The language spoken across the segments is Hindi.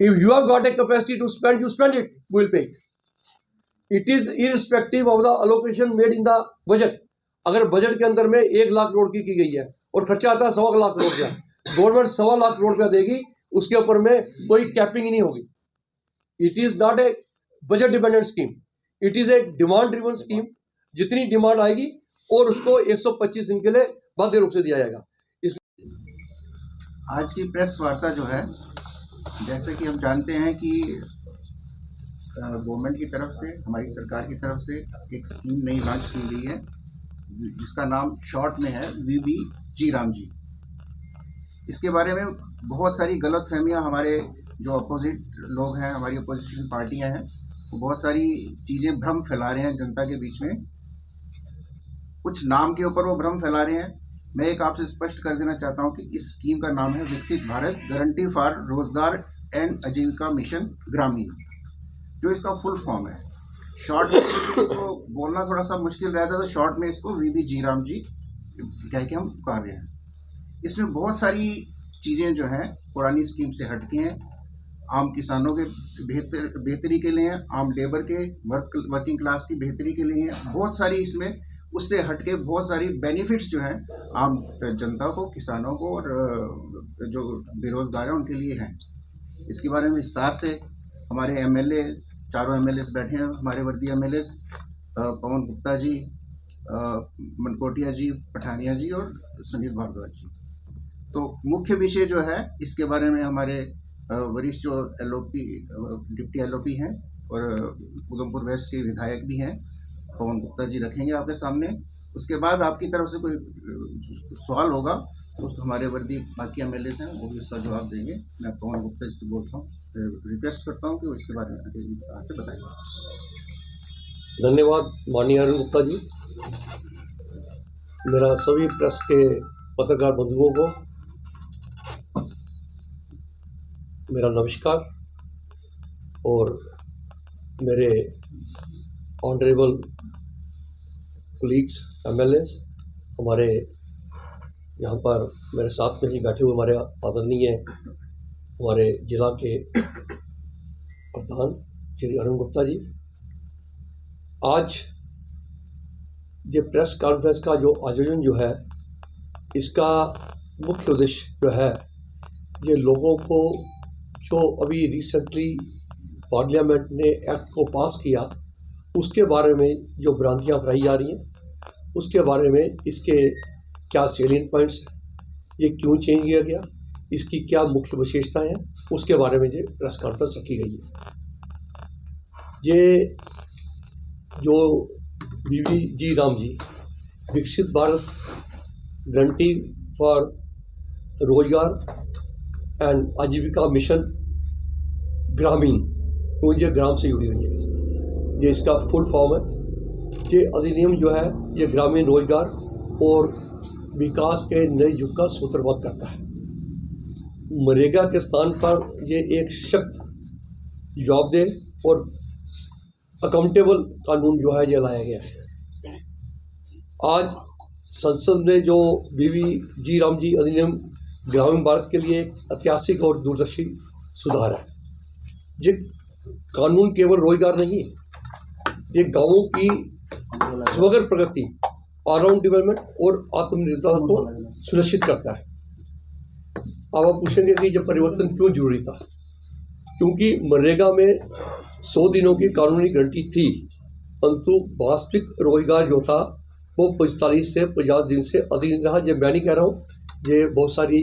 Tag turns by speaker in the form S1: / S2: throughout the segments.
S1: If you have got a capacity to spend, you spend it, we will pay it. It is irrespective of the allocation made in the budget. अगर बजट के अंदर में 1 लाख करोड़ की गई है और खर्चा आता है 1.25 लाख करोड़ का, गवर्नमेंट 1.25 लाख करोड़ रुपया देगी, उसके ऊपर में कोई कैपिंग ही नहीं होगी. It is not a budget dependent scheme, it is a demand driven scheme. जितनी डिमांड आएगी और उसको 125 दिन के लिए बाध्य रूप से दिया जाएगा.
S2: आज की प्रेस वार्ता जो है, जैसे कि हम जानते हैं कि गवर्नमेंट की तरफ से, हमारी सरकार की तरफ से एक स्कीम नई लॉन्च की गई है जिसका नाम शॉर्ट में है VBG रामजी. इसके बारे में बहुत सारी गलत फहमियाँ हमारे जो अपोजिट लोग हैं, हमारी अपोजिशन पार्टियां हैं, वो बहुत सारी चीज़ें भ्रम फैला रहे हैं जनता के बीच में. कुछ नाम के ऊपर वो भ्रम फैला रहे हैं. मैं एक आपसे स्पष्ट कर देना चाहता हूं कि इस स्कीम का नाम है विकसित भारत गारंटी फॉर रोजगार एंड आजीविका मिशन ग्रामीण, जो इसका फुल फॉर्म है. शॉर्ट में इसको बोलना थोड़ा सा मुश्किल रहता है, तो शॉर्ट में इसको VBG रामजी कह के हम पुकार रहे हैं. इसमें बहुत सारी चीज़ें जो हैं पुरानी स्कीम से हटके हैं. आम किसानों के बेहतरी के लिए हैं, आम लेबर के वर्किंग क्लास की बेहतरी के लिए हैं. बहुत सारी इसमें उससे हटके बहुत सारी बेनिफिट्स जो हैं आम जनता को, किसानों को और जो बेरोजगार हैं उनके लिए हैं. इसके बारे में विस्तार से हमारे MLA, चारों MLA बैठे हैं, हमारे वर्दी MLA पवन गुप्ता जी, मनकोटिया जी, पठानिया जी और सुनील भारद्वाज जी. तो मुख्य विषय जो है इसके बारे में हमारे वरिष्ठ जो डिप्टी LOP हैं और उधमपुर वेस्ट के विधायक भी हैं, पवन गुप्ता जी रखेंगे आपके सामने. उसके बाद आपकी तरफ से कोई सवाल होगा तो हमारे वर्दी बाकी MLA हैं, वो भी उसका जवाब देंगे. मैं पवन गुप्ता जी से बोलता हूँ, रिक्वेस्ट करता हूँ कि वो इसके बारे में विस्तार से बताएंगे.
S1: धन्यवाद माननीय अरुण गुप्ता जी. मेरा सभी प्रेस के पत्रकार बंधुओं को मेरा नमस्कार और मेरे ऑनरेबल कोलीग्स MLAs, हमारे यहाँ पर मेरे साथ में ही बैठे हुए हमारे आदरणीय हमारे जिला के प्रधान श्री अरुण गुप्ता जी. आज ये प्रेस कॉन्फ्रेंस का जो आयोजन जो है, इसका मुख्य उद्देश्य जो है, ये लोगों को जो अभी रिसेंटली पार्लियामेंट ने एक्ट को पास किया उसके बारे में जो भ्रांतियाँ फैलाई जा रही हैं, उसके बारे में इसके क्या सेलियंट पॉइंट्स हैं, ये क्यों चेंज किया गया, इसकी क्या मुख्य विशेषताएं हैं, उसके बारे में ये प्रेस कॉन्फ्रेंस रखी गई है. ये जो VBG रामजी विकसित भारत गारंटी फॉर रोजगार एंड आजीविका मिशन ग्रामीण, तो ये ग्राम से जुड़ी हुई है, ये इसका फुल फॉर्म है. ये अधिनियम जो है ये ग्रामीण रोजगार और विकास के नए युग का सूत्रबद्ध करता है. मनरेगा के स्थान पर ये एक सख्त, जवाबदेह और अकाउंटेबल कानून जो है ये लाया गया है. आज संसद ने जो VBG रामजी अधिनियम ग्रामीण भारत के लिए एक ऐतिहासिक और दूरदर्शी सुधार है. ये कानून केवल रोजगार नहीं है, ये गांवों की समग्र प्रगति, ऑलराउंड डेवलपमेंट और आत्मनिर्भरता को सुनिश्चित करता है. अब आप पूछेंगे कि ये परिवर्तन क्यों जरूरी था. क्योंकि मनरेगा में 100 दिनों की कानूनी गारंटी थी, परंतु वास्तविक रोजगार जो था वो 45 से 50 दिन से अधिक नहीं रहा. ये मैं नहीं कह रहा हूँ, ये बहुत सारी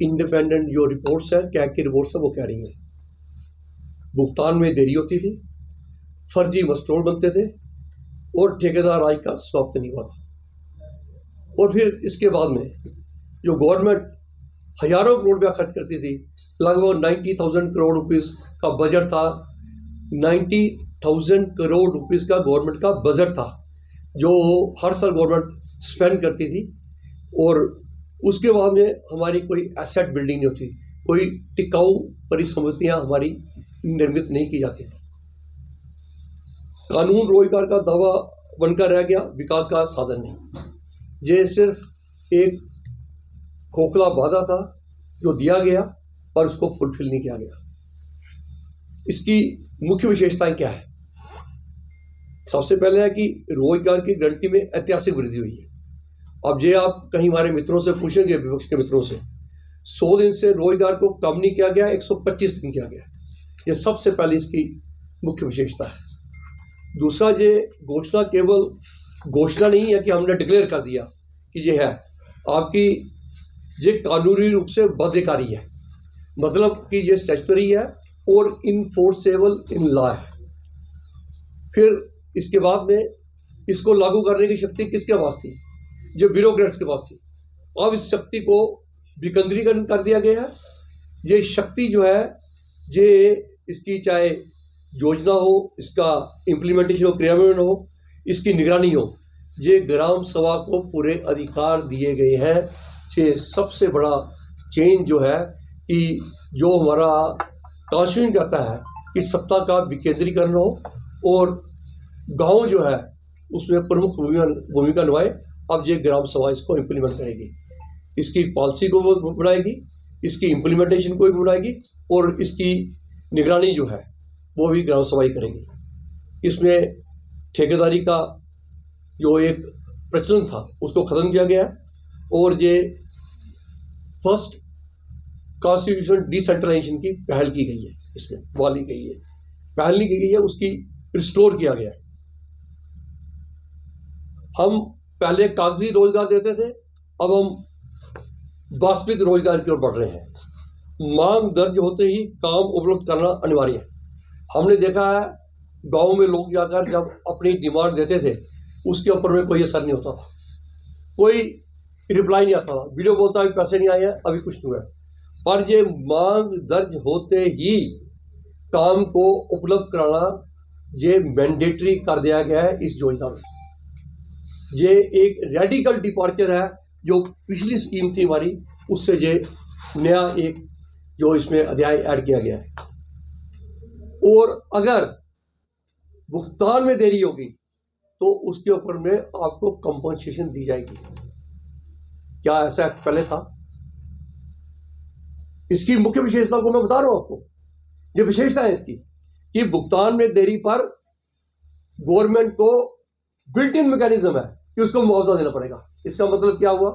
S1: इंडिपेंडेंट जो रिपोर्ट्स हैं, क्या की रिपोर्ट्स हैं, वो कह रही हैं. भुगतान में देरी होती थी, फर्जी मस्टरोल बनते थे और ठेकेदार राज का समाप्त नहीं हुआ था. और फिर इसके बाद में जो गवर्नमेंट हजारों करोड़ रुपया खर्च करती थी, लगभग 90,000 करोड़ रुपीस का बजट था. 90,000 करोड़ रुपीस का गवर्नमेंट का बजट था जो हर साल गवर्नमेंट स्पेंड करती थी. और उसके बाद में हमारी कोई एसेट बिल्डिंग नहीं होती, कोई टिकाऊ परिसंपत्तियाँ हमारी निर्मित नहीं की जाती थी. कानून रोजगार का दावा बनकर रह गया, विकास का साधन नहीं. ये सिर्फ एक खोखला वादा था जो दिया गया और उसको फुलफिल नहीं किया गया. इसकी मुख्य विशेषताएं क्या है? सबसे पहले है कि रोजगार की गारंटी में ऐतिहासिक वृद्धि हुई है। अब ये आप कहीं हमारे मित्रों से पूछेंगे, विपक्ष के मित्रों से, 100 दिन से रोजगार को कम नहीं किया गया, 125 दिन किया गया। ये सबसे पहले इसकी मुख्य विशेषता है। दूसरा, ये घोषणा केवल घोषणा नहीं है कि हमने डिक्लेयर कर दिया कि ये है, आपकी ये कानूनी रूप से बाध्यकारी है, मतलब कि ये स्टैट्यूटरी है और इनफोर्सेबल इन लॉ है। फिर इसके बाद में इसको लागू करने की शक्ति किसके पास थी? जो ब्यूरोक्रेट्स के पास थी। अब इस शक्ति को विकेंद्रीकरण कर दिया गया है। ये शक्ति जो है, ये इसकी चाहे योजना हो, इसका इम्प्लीमेंटेशन हो, क्रियान्वयन हो, इसकी निगरानी हो, ये ग्राम सभा को पूरे अधिकार दिए गए हैं। ये सबसे बड़ा चेंज जो है कि जो हमारा कॉन्स्टिट्यूशन कहता है कि सत्ता का विकेंद्रीकरण हो और गांव जो है उसमें प्रमुख भूमिका निभाए। अब ये ग्राम सभा इसको इम्प्लीमेंट करेगी, इसकी पॉलिसी को वो बनाएगी, इसकी इम्प्लीमेंटेशन को भी बनाएगी और इसकी निगरानी जो है वो भी ग्राम सभा ही करेगी। इसमें ठेकेदारी का जो एक प्रचलन था उसको ख़त्म किया गया है और ये फर्स्ट कॉन्स्टिट्यूशन डिसेंट्रलाइजेशन की पहल की गई है, इसमें वाली गई है, पहल नहीं की गई है, उसकी रिस्टोर किया गया है। हम पहले कागजी रोजगार देते थे, अब हम वास्तविक रोजगार की ओर बढ़ रहे हैं। मांग दर्ज होते ही काम उपलब्ध करना अनिवार्य है। हमने देखा है गांव में लोग जाकर जब अपनी डिमांड देते थे उसके ऊपर में कोई असर नहीं होता था, कोई रिप्लाई नहीं आता था, वीडियो बोलता अभी पैसे नहीं आए हैं, अभी कुछ नहीं है। पर ये मांग दर्ज होते ही काम को उपलब्ध कराना ये मैंडेटरी कर दिया गया है इस योजना में। ये एक रेडिकल डिपार्चर है, जो पिछली स्कीम थी हमारी उससे ये नया एक जो इसमें अध्याय ऐड किया गया है। और अगर भुगतान में देरी होगी तो उसके ऊपर में आपको कंपनसेशन दी जाएगी। क्या ऐसा पहले था? इसकी मुख्य विशेषता को मैं बता रहा हूं आपको। ये विशेषता है इसकी कि भुगतान में देरी पर गवर्नमेंट को बिल्ट इन मैकेनिज्म है कि उसको मुआवजा देना पड़ेगा। इसका मतलब क्या हुआ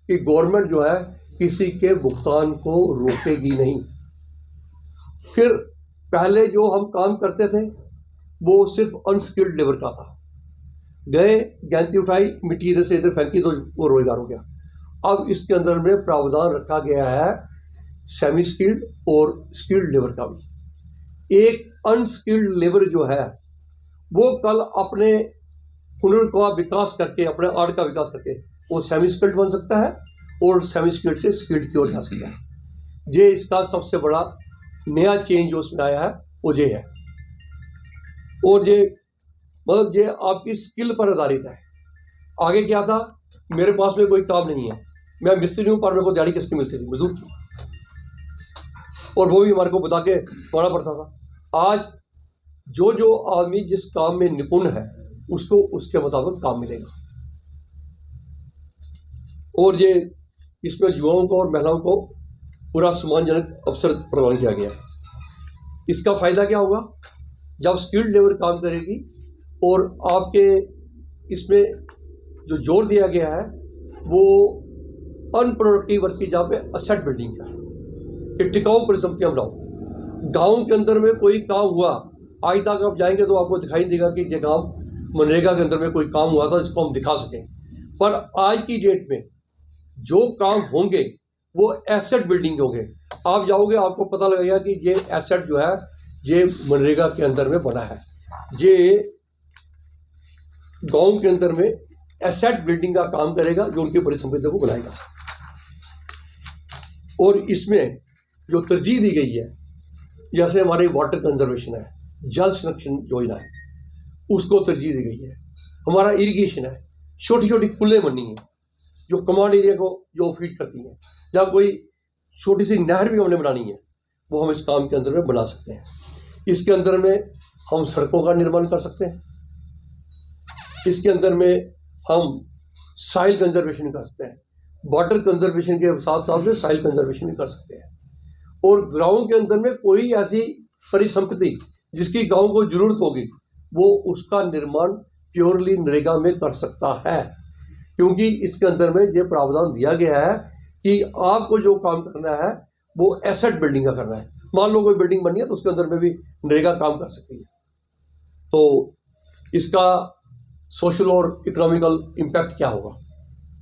S1: कि गवर्नमेंट जो है किसी के भुगतान को रोकेगी नहीं। फिर पहले जो हम काम करते थे वो सिर्फ अनस्किल्ड लेबर का था, गए गैंती उठाई, मिट्टी इधर से इधर फेंकी तो वो रोजगार हो गया। अब इसके अंदर में प्रावधान रखा गया है सेमी स्किल्ड और स्किल्ड लेबर का भी। एक अनस्किल्ड लेबर जो है वो कल अपने हुनर का विकास करके, अपने आर्ट का विकास करके वो सेमी स्किल्ड बन सकता है और सेमी स्किल्ड से स्किल्ड की ओर जा सकता है। ये इसका सबसे बड़ा नया चेंज जो उसमें आया है वो ये है। और ये मतलब ये आपकी स्किल पर आधारित है। आगे क्या था, मेरे पास में कोई काम नहीं है, मैं मिस्त्री हूँ पर मेरे को दिहाड़ी किसकी मिलती थी? मजदूर की, और वो भी हमारे को बता के छोड़ना पड़ता था। आज जो जो आदमी जिस काम में निपुण है उसको उसके मुताबिक काम मिलेगा। और ये इसमें युवाओं को और महिलाओं को पूरा सम्मानजनक अवसर प्रदान किया गया है। इसका फायदा क्या होगा? जब स्किल्ड लेबर काम करेगी और आपके इसमें जो जोर दिया गया है वो अनप्रोडक्टिव वर्क की जगह पे असेट बिल्डिंग का है कि टिकाऊ परिसंपत्तियां बनाओ। गांव के अंदर में कोई काम हुआ, आज तक आप जाएंगे तो आपको दिखाई देगा कि ये काम मनरेगा के अंदर में कोई काम हुआ था जिसको हम दिखा सकें। पर आज की डेट में जो काम होंगे वो एसेट बिल्डिंग होंगे। आप जाओगे आपको पता लगेगा कि ये एसेट जो है ये मनरेगा के अंदर में बना है। ये गांव के अंदर में एसेट बिल्डिंग का काम करेगा जो उनकी परिसंपत्तियों को बनाएगा। और इसमें जो तरजीह दी गई है, जैसे हमारे वाटर कंजर्वेशन है, जल संरक्षण योजना है, उसको तरजीह दी गई है। हमारा इरिगेशन है, छोटी छोटी कुल्लें बननी है जो कमांड एरिया को जो फीड करती हैं, या कोई छोटी सी नहर भी हमने बनानी है वो हम इस काम के अंदर में बना सकते हैं। इसके अंदर में हम सड़कों का निर्माण कर सकते हैं, इसके अंदर में हम साइल कंजर्वेशन कर सकते हैं, वाटर कंजर्वेशन के साथ साथ में साइल कंजर्वेशन भी कर सकते हैं। और गाँव के अंदर में कोई ऐसी परिसंपत्ति जिसकी गांव को जरूरत होगी वो उसका निर्माण प्योरली नरेगा में कर सकता है, क्योंकि इसके अंदर में ये प्रावधान दिया गया है कि आपको जो काम करना है वो एसेट बिल्डिंग का करना है। मान लो कोई बिल्डिंग बननी है तो उसके अंदर में भी नरेगा काम कर सकती है। तो इसका सोशल और इकोनॉमिकल इम्पैक्ट क्या होगा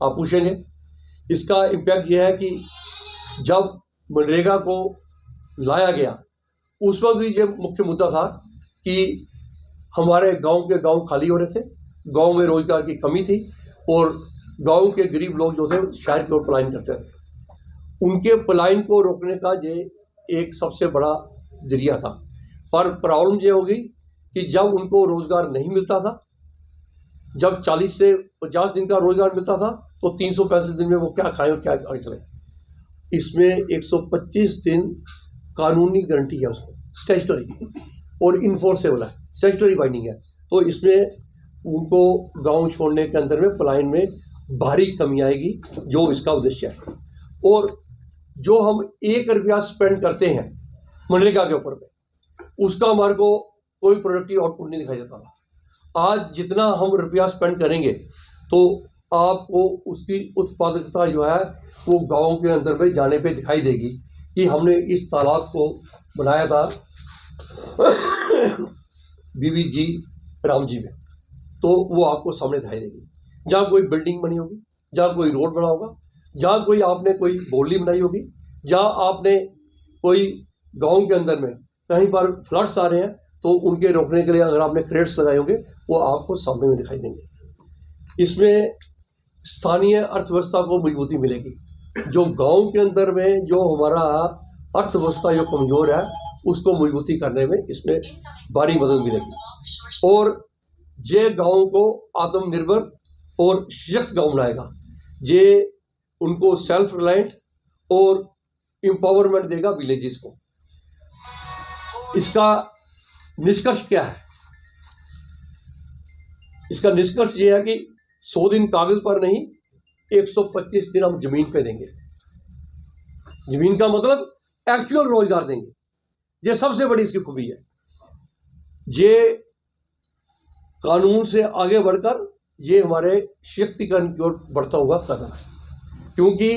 S1: आप पूछेंगे। इसका इम्पैक्ट यह है कि जब मनरेगा को लाया गया उस वक्त भी ये मुख्य मुद्दा था कि हमारे गांव के गांव खाली हो रहे थे, गांव में रोजगार की कमी थी और गांव के गरीब लोग जो थे शहर की ओर पलायन करते थे। उनके पलायन को रोकने का ये एक सबसे बड़ा जरिया था। पर प्रॉब्लम ये होगी कि जब उनको रोजगार नहीं मिलता था, जब 40 से 50 दिन का रोजगार मिलता था तो 365 दिन में वो क्या खाएं और क्या आगे चले। इसमें 125 दिन कानूनी गारंटी है उसको, स्टैट्यूटरी और इन्फोर्सेबल है, स्टैट्यूटरी बाइंडिंग है। तो इसमें उनको गांव छोड़ने के अंदर में पलायन में भारी कमी आएगी, जो इसका उद्देश्य है। और जो हम 1 रुपया स्पेंड करते हैं मनरेगा के ऊपर में, उसका हमारे को कोई प्रोडक्टिव आउटपुट नहीं दिखाई देता। आज जितना हम रुपया स्पेंड करेंगे तो आपको उसकी उत्पादकता जो है वो गांव के अंदर में जाने पे दिखाई देगी कि हमने इस तालाब को बनाया था बीबीजी राम जी में, तो वो आपको सामने दिखाई देगी। जहाँ कोई बिल्डिंग बनी होगी, जहाँ कोई रोड बना होगा, जहाँ कोई आपने कोई बोली बनाई होगी, जहाँ आपने कोई गांव के अंदर में कहीं पर फ्लड्स आ रहे हैं तो उनके रोकने के लिए अगर आपने क्रेट्स लगाए होंगे वो आपको सामने में दिखाई देंगे। इसमें स्थानीय अर्थव्यवस्था को मजबूती मिलेगी। जो गांव के अंदर में जो हमारा अर्थव्यवस्था जो कमज़ोर है उसको मजबूती करने में इसमें भारी मदद मिलेगी और ये गांव को आत्मनिर्भर और सशक्त गांव बनाएगा। ये उनको सेल्फ रिलायंट और एम्पावरमेंट देगा विलेजेस को। इसका निष्कर्ष क्या है? इसका निष्कर्ष ये है कि 100 दिन कागज पर नहीं, 125 दिन हम जमीन पे देंगे। जमीन का मतलब एक्चुअल रोजगार देंगे। ये सबसे बड़ी इसकी खूबी है। ये कानून से आगे बढ़कर ये हमारे सशक्तिकरण की ओर बढ़ता हुआ कदम है, क्योंकि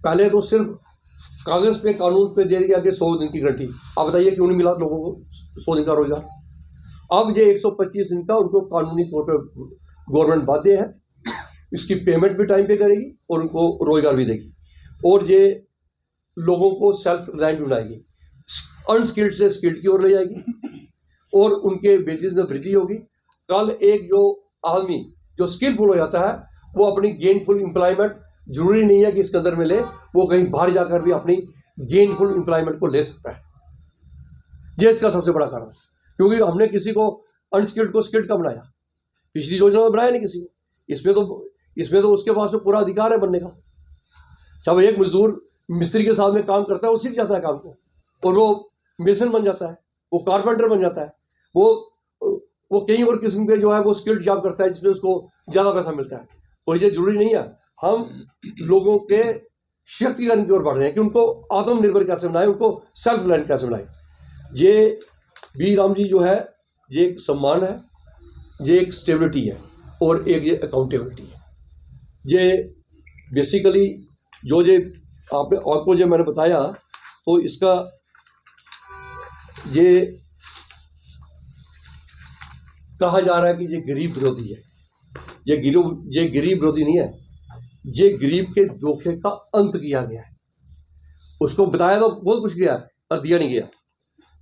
S1: पहले तो सिर्फ कागज पे कानून पे दे दिया कि 100 दिन की गारंटी। आप बताइए क्यों नहीं मिला लोगों को 100 दिन का रोजगार। अब ये 125 दिन का उनको कानूनी तौर पे गवर्नमेंट बाध्य है, इसकी पेमेंट भी टाइम पे करेगी और उनको रोजगार भी देगी और ये लोगों को सेल्फ रिलायंट बनाएगी, अनस्किल्ड से स्किल्ड की ओर ले जाएगी और उनके बेसिस में वृद्धि होगी। कल एक जो आदमी जो स्किलफुल हो जाता है वो अपनी गेनफुल एम्प्लॉयमेंट, जरूरी नहीं है कि इसके अंदर में ले, वो कहीं बाहर जाकर भी अपनी गेनफुल एम्प्लॉयमेंट को ले सकता है। ये इसका सबसे बड़ा कारण है, क्योंकि हमने किसी को अनस्किल्ड को स्किल्ड का बनाया, पिछली योजना में बनाया नहीं किसी को। इसमें तो उसके पास में पूरा अधिकार है बनने का। जब एक मजदूर मिस्त्री के साथ में काम करता है वो सीख जाता है काम को और वो मेसन बन जाता है, वो कारपेंटर बन जाता है, वो कई और किस्म के जो है वो स्किल्ड जॉब करता है जिसमें उसको ज़्यादा पैसा मिलता है। कोई ये जरूरी नहीं है। हम लोगों के शक्तिकरण की ओर बढ़ रहे हैं कि उनको आत्मनिर्भर कैसे बनाए, उनको सेल्फ रिलायंट कैसे बनाए। ये बी राम जी जो है ये एक सम्मान है, ये एक स्टेबिलिटी है और एक ये अकाउंटेबिलिटी है। ये बेसिकली जो आपको जो मैंने बताया तो इसका ये कहा जा रहा है कि ये गरीब विरोधी है। ये गरीब विरोधी नहीं है, ये गरीब के धोखे का अंत किया गया है। उसको बताया तो बहुत कुछ गया और दिया नहीं गया।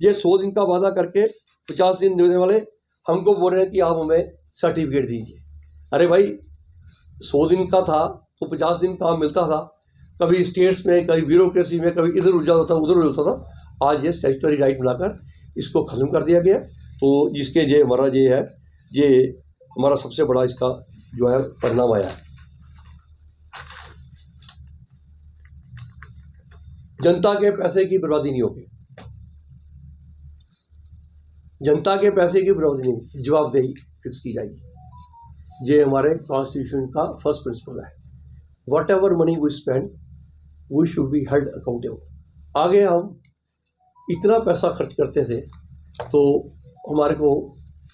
S1: ये 100 दिन का वादा करके 50 दिन देने वाले हमको बोल रहे हैं कि आप हमें सर्टिफिकेट दीजिए। अरे भाई 100 दिन का था तो 50 दिन काम मिलता था, कभी स्टेट्स में, कभी ब्यूरोक्रेसी में, कभी इधर उलझा होता उधर उलझा था। आज ये स्टैट्यूटरी राइट बनाकर इसको ख़त्म कर दिया गया। तो जिसके ये हमारा ये हमारा सबसे बड़ा इसका जो है परिणाम आया है। जनता के पैसे की बर्बादी नहीं होगी, जनता के पैसे की बर्बादी नहीं, जवाबदेही फिक्स की जाएगी। ये हमारे कॉन्स्टिट्यूशन का फर्स्ट प्रिंसिपल है। Whatever money we spend we should be held accountable. आगे हम इतना पैसा खर्च करते थे तो हमारे को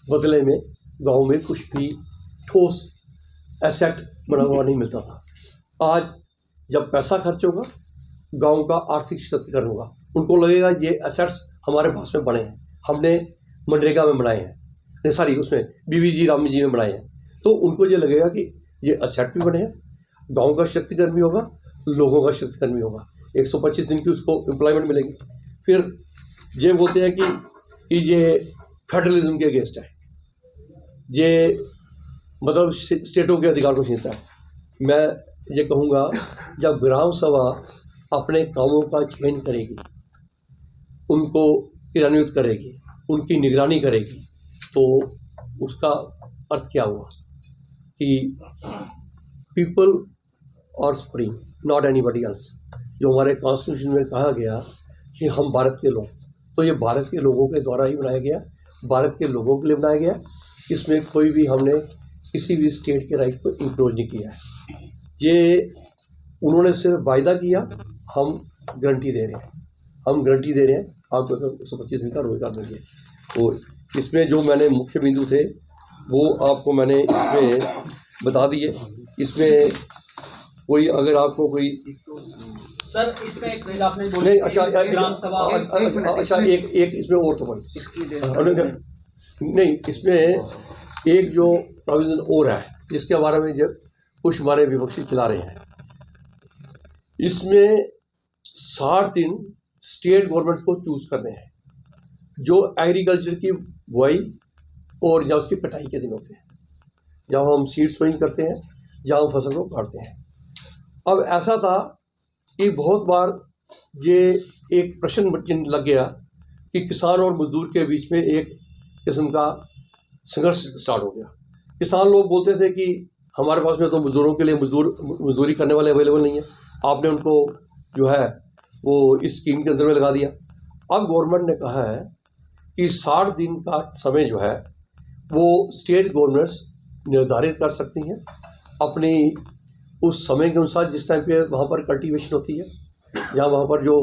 S1: बदले में गांव में कुछ भी ठोस एसेट बना हुआ नहीं मिलता था। आज जब पैसा खर्च होगा, गांव का आर्थिक सशक्तिकरण होगा, उनको लगेगा ये एसेट्स हमारे पास में बने हैं, हमने मनरेगा में बनाए हैं, सॉरी उसमें बीबीजी राम जी में बनाए हैं, तो उनको ये लगेगा कि ये एसेट भी बने हैं, गांव का सशक्तिकरण भी होगा, लोगों का सशक्तिकरण भी होगा, 125 दिन की उसको एम्प्लॉयमेंट मिलेगी। फिर ये बोलते हैं कि ये फेडरलिज्म के अगेंस्ट है, ये मतलब स्टेटों के अधिकार को छीनता है। मैं ये कहूँगा जब ग्राम सभा अपने कामों का चयन करेगी, उनको क्रियान्वित करेगी, उनकी निगरानी करेगी, तो उसका अर्थ क्या हुआ कि पीपल और सुप्रीम, नॉट एनीबॉडी एल्स। जो हमारे कॉन्स्टिट्यूशन में कहा गया कि हम भारत के लोग, तो ये भारत के लोगों के द्वारा ही बनाया गया, भारत के लोगों के लिए बनाया गया। इसमें कोई भी हमने किसी भी स्टेट के राइट को इंक्रोज नहीं किया है। ये उन्होंने सिर्फ वायदा किया, हम गारंटी दे रहे हैं, हम गारंटी दे रहे हैं आपको 125 दिन का रोजगार देंगे। तो इसमें जो मैंने मुख्य बिंदु थे वो आपको मैंने इसमें बता दिए। इसमें कोई अगर आपको कोई
S3: सर इसमें एक चीज आपने बोली
S1: नहीं, अच्छा
S3: ग्राम सभा
S1: अच्छा एक इसमें और तो
S2: 60 days
S1: नहीं, इसमें एक जो प्रोविजन और है जिसके बारे में जब कुछ हमारे विपक्षी चला रहे हैं, इसमें 60 दिन स्टेट गवर्नमेंट को चूज करने हैं, जो एग्रीकल्चर की बुआई और या उसकी कटाई के दिन होते हैं, जब हम सीड सोइंग करते हैं, जहाँ हम फसल को काटते हैं। अब ऐसा था कि बहुत बार ये एक प्रश्न चिन्ह लग गया कि किसान और मजदूर के बीच में एक किस्म का संघर्ष स्टार्ट हो गया। किसान लोग बोलते थे कि हमारे पास में तो मजदूरों के लिए मजदूरी करने वाले अवेलेबल नहीं है, आपने उनको जो है वो इस स्कीम के अंदर में लगा दिया। अब गवर्नमेंट ने कहा है कि 60 दिन का समय जो है वो स्टेट गवर्नमेंट्स निर्धारित कर सकती हैं अपनी उस समय के अनुसार, जिस टाइम पे वहाँ पर कल्टीवेशन होती है या वहाँ पर जो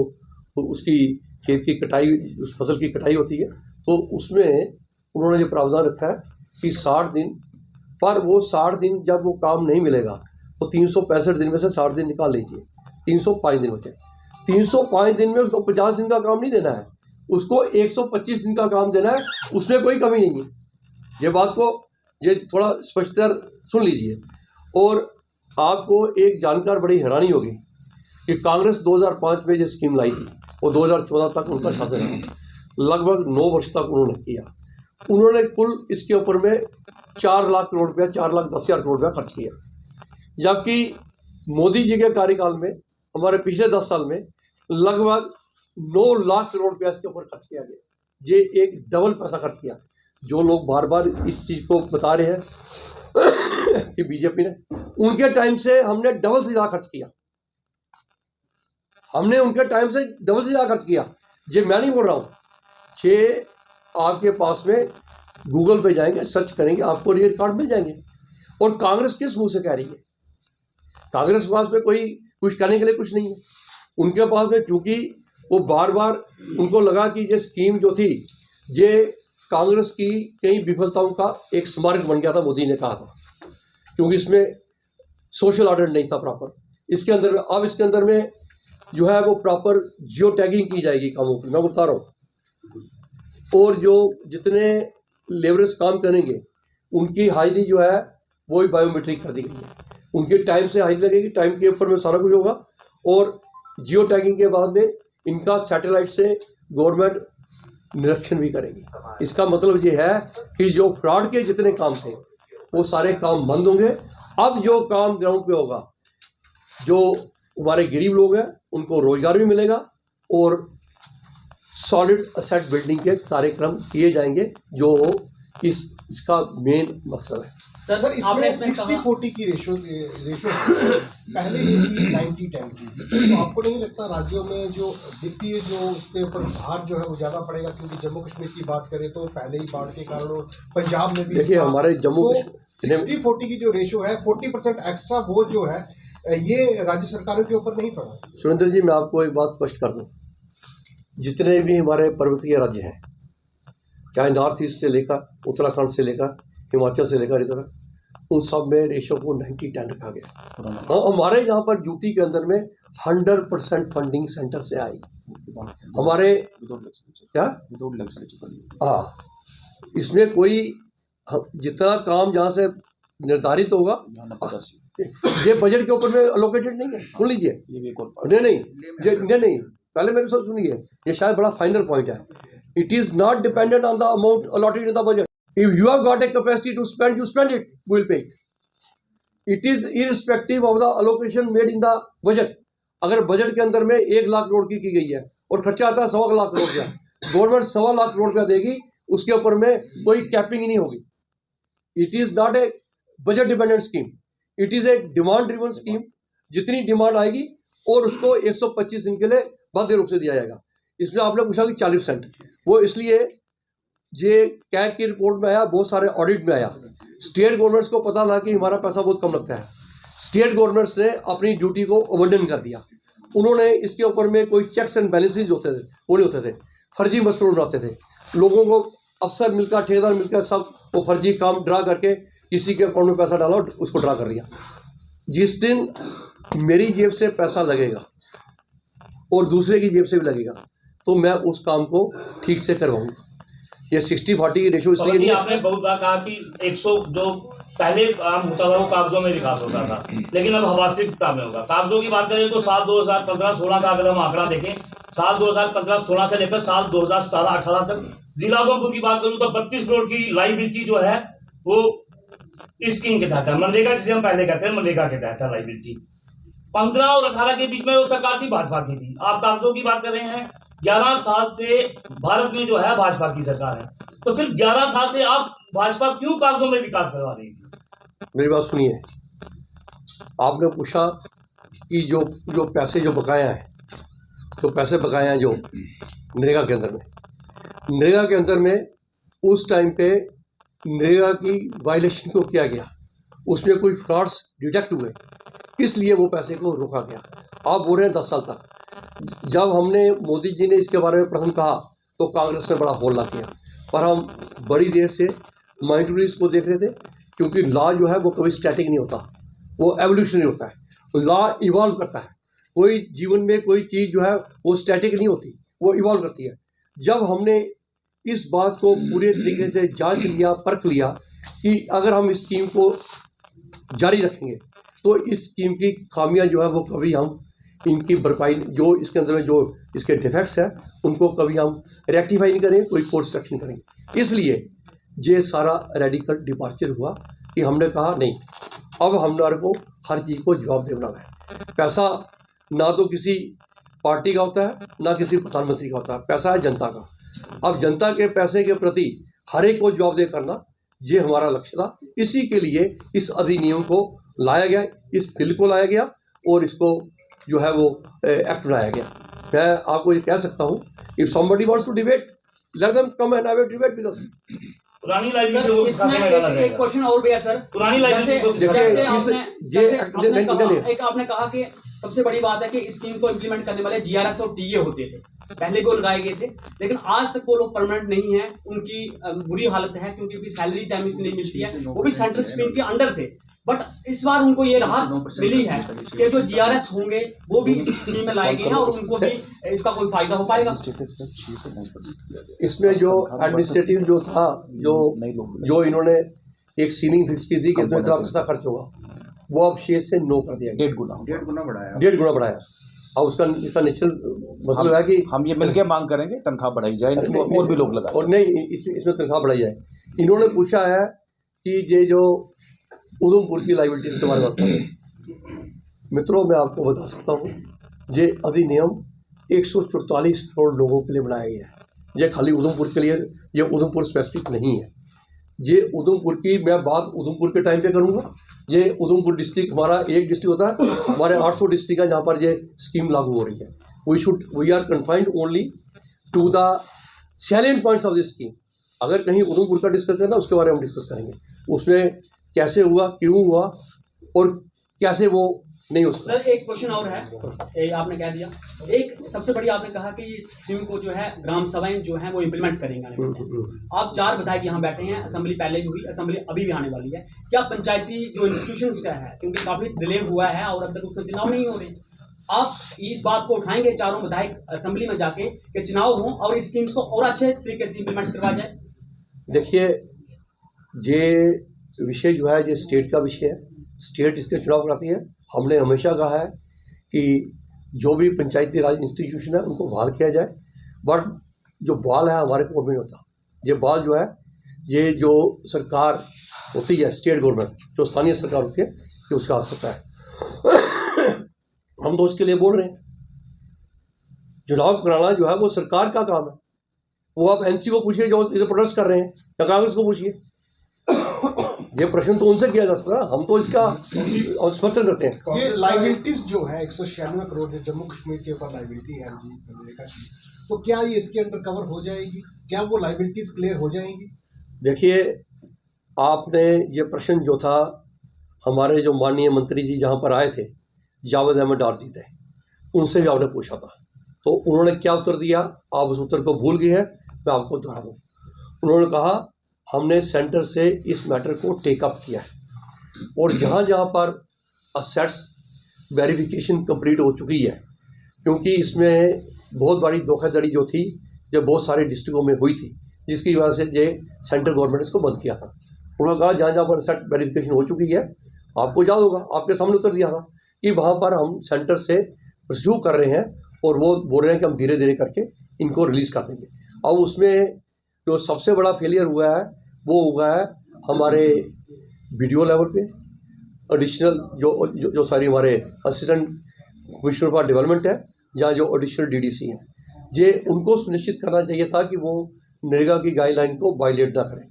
S1: उसकी खेत की कटाई, उस फसल की कटाई होती है, तो उसमें उन्होंने जो प्रावधान रखा है कि 60 दिन, पर वो 60 दिन जब वो काम नहीं मिलेगा तो 365 दिन में से 60 दिन निकाल लीजिए, 305 दिन बचे। 305 दिन में उसको 50 दिन का काम नहीं देना है, उसको 125 दिन का काम देना है, उसमें कोई कमी नहीं है। ये बात को ये थोड़ा स्पष्टतर सुन लीजिए। और आपको एक जानकार बड़ी हैरानी होगी कि कांग्रेस 2005 में ये स्कीम लाई थी और 2014 तक उनका शासन रहा, लगभग 9 वर्ष तक उन्होंने किया। उन्होंने कुल इसके ऊपर में 4 लाख करोड़ रुपया, 4,10,000 करोड़ रुपया खर्च किया, जबकि मोदी जी के कार्यकाल में हमारे पिछले 10 साल में लगभग 9 लाख करोड़ रुपया इसके ऊपर खर्च किया गया। ये एक डबल पैसा खर्च किया। जो लोग बार बार इस चीज़ को बता रहे हैं कि बीजेपी ने, उनके टाइम से हमने डबल से ज़्यादा खर्च किया, हमने उनके टाइम से डबल से ज़्यादा खर्च किया। ये मैं नहीं बोल रहा हूँ, 6 आपके पास में गूगल पे जाएंगे, सर्च करेंगे, आपको ये रिकॉर्ड मिल जाएंगे। और कांग्रेस किस मुंह से कह रही है? कांग्रेस के पास में कोई कुछ करने के लिए कुछ नहीं है। उनके पास में चूंकि वो बार बार उनको लगा कि ये स्कीम जो थी ये कांग्रेस की कई विफलताओं का एक स्मारक बन गया था, मोदी ने कहा था, क्योंकि इसमें सोशल ऑर्डर नहीं था प्रॉपर। इसके अंदर में अब इसके अंदर में जो है वो प्रॉपर जियो टैगिंग की जाएगी कामों की, मैं बता रहा हूँ। और जो जितने लेबरर्स काम करेंगे उनकी हाजिरी जो है वो भी बायोमेट्रिक कर दी गई है, उनके टाइम से हाजिरी लगेगी, टाइम के ऊपर में सारा कुछ होगा। और जियो टैगिंग के बाद में इनका सैटेलाइट से गवर्नमेंट निरीक्षण भी करेगी। इसका मतलब ये है कि जो फ्रॉड के जितने काम थे वो सारे काम बंद होंगे। अब जो काम ग्राउंड पे होगा, जो हमारे गरीब लोग हैं उनको रोजगार भी मिलेगा और सॉलिड असेट बिल्डिंग के कार्यक्रम किए जाएंगे, जो इसका मेन मकसद है।
S4: सर इसमें 60-40 की रेशो पहले ये थी 90-10 की, तो आपको नहीं लगता राज्यों में जो वित्तीय जो उसके ऊपर भार जो है वो ज़्यादा पड़ेगा? क्योंकि जम्मू कश्मीर की बात करें तो पहले ही बाढ़ के कारण, पंजाब में भी
S1: देखिए हमारे जम्मू कश्मीर
S4: 60-40 की जो रेशो है, 40% एक्स्ट्रा बोझ जो है ये राज्य सरकारों के ऊपर नहीं पड़ा।
S1: सुरेंद्र जी, मैं आपको एक बात स्पष्ट कर दूं, जितने भी हमारे पर्वतीय राज्य हैं, चाहे नॉर्थ ईस्ट से लेकर उत्तराखंड से लेकर हिमाचल से लेकर इधर, उन सब में रेशो को 90-10 रखा गया। हाँ, हमारे यहाँ पर यूटी के अंदर में 100% फंडिंग सेंटर से आई। हमारे क्या हाँ, इसमें कोई जितना काम जहाँ से निर्धारित होगा ये बजट के ऊपर में अलोकेटेड नहीं है। सुन लीजिए, नहीं, पहले मेरे सब सुनिए, ये शायद बड़ा फाइनल पॉइंट है। It is not dependent on the amount allotted in the budget. If you have got a capacity to spend, you spend it, we will pay it. It is irrespective of the allocation made in the budget. अगर बजट के अंदर में 1 लाख करोड़ की गई है और खर्चा आता है 1.25 लाख करोड़ का, गवर्नमेंट 1.25 लाख करोड़ रुपया देगी, उसके ऊपर में कोई कैपिंग ही नहीं होगी। It is not a budget dependent scheme, it is a demand driven scheme. जितनी डिमांड आएगी और उसको 125 दिन के लिए बाध्य रूप से दिया जाएगा। इसमें आपने पूछा कि 40%, वो इसलिए ये कैग की रिपोर्ट में आया, बहुत सारे ऑडिट में आया। स्टेट गवर्नमेंट्स को पता था कि हमारा पैसा बहुत कम लगता है, स्टेट गवर्नमेंट्स ने अपनी ड्यूटी को अबंडन कर दिया। उन्होंने इसके ऊपर में कोई चेक्स एंड बैलेंसेज होते थे, वो नहीं होते थे, फर्जी मस्टोर बनाते थे। लोगों को अफसर मिलकर, ठेकेदार मिलकर सब वो फर्जी काम ड्रा करके किसी के अकाउंट में पैसा डाला और उसको ड्रा कर दिया। जिस दिन मेरी जेब से पैसा लगेगा और दूसरे की जेब से भी लगेगा तो मैं उस काम को ठीक से करवाऊंगा। ये 60-40 की रेशो इसलिए नहीं।
S3: आपने बहुत बार कहा कि 100 जो पहले काम होता था वो कागजों में विकास होता था, लेकिन अब वास्तविकता में होगा। कागजों की बात करें तो साल 2015-16 का अगर हम आंकड़ा देखें, साल 2015-16 से लेकर साल 2017-18 तक जिला उधमपुर की बात करूं तो 32 करोड़ की लाइबिलिटी जो है वो इस स्कीम के तहत है, मनरेगा जिसे हम पहले कहते हैं, मनरेगा के तहत है लाइबिलिटी। 15 और 18 के बीच में वो सरकार थी, भाजपा की थी। आप कागजों की बात कर रहे हैं, 11 साल से भारत में जो है भाजपा की सरकार है, तो फिर 11 साल से आप भाजपा क्यों कागजों में विकास करवा रही थी?
S1: मेरी बात सुनिए, आपने पूछा कि जो पैसे जो बकाया हैं, जो नरेगा के अंदर में, नरेगा के अंदर में उस टाइम पे नरेगा की वायलेशन को किया गया, उसमें कोई फ्रॉड्स डिटेक्ट हुए, इसलिए वो पैसे को रोका गया। आप बोल रहे हैं 10 साल तक। जब हमने मोदी जी ने इसके बारे में प्रथम कहा तो कांग्रेस ने बड़ा हल्ला किया, पर हम बड़ी देर से माइंडफुली इसको देख रहे थे, क्योंकि लॉ जो है वो कभी स्टैटिक नहीं होता, वो एवोल्यूशनरी होता है। लॉ इवॉल्व करता है, कोई जीवन में कोई चीज़ जो है वो स्टैटिक नहीं होती, वो इवॉल्व करती है। जब हमने इस बात को पूरे तरीके से जांच लिया, परख लिया कि अगर हम इस स्कीम को जारी रखेंगे तो इस स्कीम की खामियां जो है वो कभी हम इनकी भरपाई, जो इसके अंदर में जो इसके डिफेक्ट्स हैं उनको कभी हम रेक्टिफाई नहीं करेंगे, कोई कोर्स एक्शन करेंगे। इसलिए ये सारा रेडिकल डिपार्चर हुआ कि हमने कहा नहीं, अब हमारे को हर चीज़ को जवाब देना है। पैसा ना तो किसी पार्टी का होता है, ना किसी प्रधानमंत्री का होता है, पैसा है जनता का। अब जनता के पैसे के प्रति हर एक को जवाबदेह करना, ये हमारा लक्ष्य था। इसी के लिए इस अधिनियम को लाया गया, इस बिल को लाया गया और इसको जो है वो एक्ट बनाया गया। मैं आपको ये कह सकता हूँ, if somebody wants to debate, let them come and have a debate with us.
S3: पुरानी लाइबिलिटी को
S5: इसमें एक क्वेश्चन और भी है सर।
S3: पुरानी लाइबिलिटी
S5: एक आपने कहा कि सबसे बड़ी बात है कि इस स्कीम को इम्प्लीमेंट करने वाले जीआरएस और टीए होते थे, पहले भी वो लगाए गए थे, लेकिन आज तक वो लोग परमानेंट नहीं है, उनकी बुरी हालत है क्योंकि उनकी सैलरी टाइम नहीं मिलती है, वो भी सेंट्रल स्कीम के अंडर थे। बट इस बार उनको ये राहत मिली है कि जो जीआरएस होंगे वो भी इस स्कीम में लाए गए हैं और उनको भी इसका कोई फायदा हो पाएगा।
S1: इसमें जो एडमिनिस्ट्रेटिव जो था, जो इन्होंने एक सीलिंग फिक्स की थी कि इतना पैसा खर्च होगा, वो अब 6 से 9 कर दिया,
S2: 1.5 गुना बढ़ाया।
S1: अब उसका इसका नेचुरल मतलब है कि
S6: हम ये मिलके मांग करेंगे तनख्वाह बढ़ाई जाए, और भी लोग लगाए,
S1: और नहीं इसमें तनख्वाह बढ़ाई जाए। इन्होंने पूछा है कि ये जो उधमपुर की लाइबिलिटीज़ के बारे में बात करें। मित्रों, मैं आपको बता सकता हूँ, ये अधिनियम 144 करोड़ लोगों के लिए बनाया गया है। ये खाली उधमपुर के लिए, ये उधमपुर स्पेसिफिक नहीं है। ये उधमपुर की मैं बात उधमपुर के टाइम पे करूँगा। ये उधमपुर डिस्ट्रिक्ट हमारा एक डिस्ट्रिक्ट होता है, हमारे 800 डिस्ट्रिक्ट है जहाँ पर ये स्कीम लागू हो रही है। We are confined only to the salient points of this scheme. अगर कहीं उधमपुर का डिस्कस करना, उसके बारे में हम डिस्कस करेंगे, उसमें कैसे हुआ, क्यों हुआ और कैसे वो नहीं हो सकता।
S5: सर एक क्वेश्चन और है, आपने कह दिया, एक सबसे बड़ी आपने कहा कि इस स्कीम को जो है ग्राम सभाएं जो है वो इम्प्लीमेंट करेंगे आने वाले टाइम। आप 4 विधायक यहाँ बैठे हैं, असेंबली पहले भी हुई, असेंबली अभी भी आने वाली है, क्या पंचायती जो इंस्टीट्यूशंस का है, क्योंकि काफी डिले हुआ है और अब तक उसमें चुनाव नहीं हो रहे, आप इस बात को उठाएंगे चारों विधायक असेंबली में जाके कि चुनाव हो और इस स्कीम्स को और अच्छे तरीके से इम्प्लीमेंट करवाया जाए?
S1: देखिए, ये विषय जो है ये स्टेट का विषय है, स्टेट इसके चुनाव कराती है। हमने हमेशा कहा है कि जो भी पंचायती राज इंस्टीट्यूशन है उनको बहाल किया जाए, बट जो बहाल है हमारे कोर्ट में नहीं होता। ये बहाल जो है, ये जो सरकार होती है, स्टेट गवर्नमेंट जो स्थानीय सरकार होती है, ये उसका हाथ होता है। हम तो उसके लिए बोल रहे हैं, चुनाव कराना जो है वो सरकार का काम है। वो आप एनसी को पूछिए जो इधर प्रोटेस्ट कर रहे हैं, या कांग्रेस को पूछिए, ये प्रश्न तो उनसे किया जा सकता है। हम तो इसका समर्थन करते हैं।
S4: ये लाइबिलिटीज जो है 196 करोड़ जो जम्मू कश्मीर के ऊपर लाइबिलिटी है जी मनरेगा की, तो क्या ये इसके अंडर कवर हो जाएगी? क्या वो लाइबिलिटीज क्लियर हो जाएंगी?
S1: देखिए, आपने ये प्रश्न जो था, हमारे जो माननीय मंत्री जी जहाँ पर आए थे, जावेद अहमद डार जी थे, उनसे भी आपने पूछा था, तो उन्होंने क्या उत्तर दिया, आप उस उत्तर को भूल गए हैं, मैं आपको दोहरा दूँ। उन्होंने कहा हमने सेंटर से इस मैटर को टेकअप किया है और जहाँ जहाँ पर असेट्स वेरिफिकेशन कंप्लीट हो चुकी है, क्योंकि इसमें बहुत बड़ी धोखाधड़ी जो थी जो बहुत सारे डिस्ट्रिक्टों में हुई थी, जिसकी वजह से ये सेंट्रल गवर्नमेंट इसको बंद किया था। उन्होंने कहा जहाँ जहाँ पर असेट वेरिफिकेशन हो चुकी है, आपको याद होगा आपके सामने उत्तर दिया था कि वहाँ पर हम सेंटर से परस्यू कर रहे हैं और वो बोल रहे हैं कि हम धीरे धीरे करके इनको रिलीज़ कर देंगे। अब उसमें जो सबसे बड़ा फेलियर हुआ है वो हुआ है हमारे वीडियो लेवल पे, एडिशनल जो सारी हमारे असिस्टेंट कमिश्नर फॉर डेवलपमेंट है, या जो एडिशनल डीडीसी हैं, ये उनको सुनिश्चित करना चाहिए था कि वो नरेगा की गाइडलाइन को वायलेट ना करें।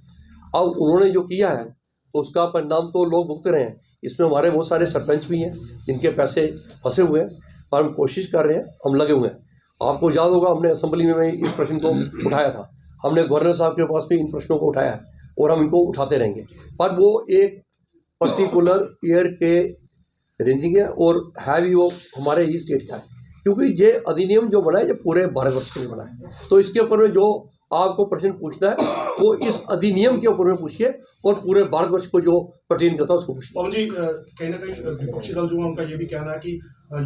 S1: अब उन्होंने जो किया है तो उसका परिणाम तो लोग भुगत रहे हैं। इसमें हमारे बहुत सारे सरपंच भी हैं जिनके पैसे फंसे हुए हैं, पर हम कोशिश कर रहे हैं, हम लगे हुए हैं। आपको याद होगा हमने असेंबली में इस प्रश्न को उठाया था, हमने गवर्नर साहब के पास भी इन प्रश्नों को उठाया है और हम इनको उठाते रहेंगे, पर वो एक पर्टिकुलर ईयर के रेंजिंग है और है भी वो हमारे ही स्टेट का है, क्योंकि ये अधिनियम जो बना है ये पूरे भारतवर्ष के लिए बना है। तो इसके ऊपर में जो आपको प्रश्न पूछना है वो इस अधिनियम के ऊपर में पूछिए और पूरे भारतवर्ष को जो पर्टेन करता है उसको पूछिए।
S7: पवन जी, कहीं ना कहीं विपक्षी दल जो है उनका ये भी कहना है कि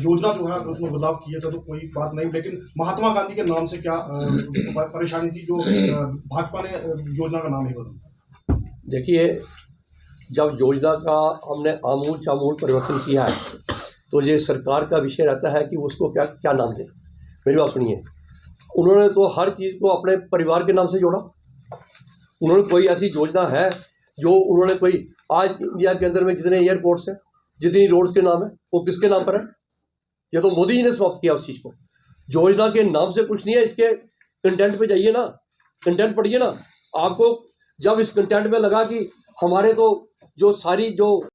S7: योजना जो है उसमें बदलाव किए थे तो कोई बात नहीं, लेकिन महात्मा गांधी के नाम से क्या परेशानी थी जो भाजपा ने योजना का नाम ही बदला?
S1: देखिए, जब योजना का हमने आमूल चामूल परिवर्तन किया है तो ये सरकार का विषय रहता है कि उसको क्या क्या नाम दें। मेरी बात सुनिए, उन्होंने तो हर चीज़ को अपने परिवार के नाम से जोड़ा। उन्होंने कोई ऐसी योजना है जो उन्होंने कोई, आज इंडिया के अंदर में जितने एयरपोर्ट्स हैं, जितनी रोड्स के नाम है, वो किसके नाम पर है? ये तो मोदी जी ने समाप्त किया उस चीज़ को। योजना के नाम से कुछ नहीं है, इसके कंटेंट पे जाइए ना, कंटेंट पढ़िए ना। आपको जब इस कंटेंट में लगा कि हमारे तो जो सारी जो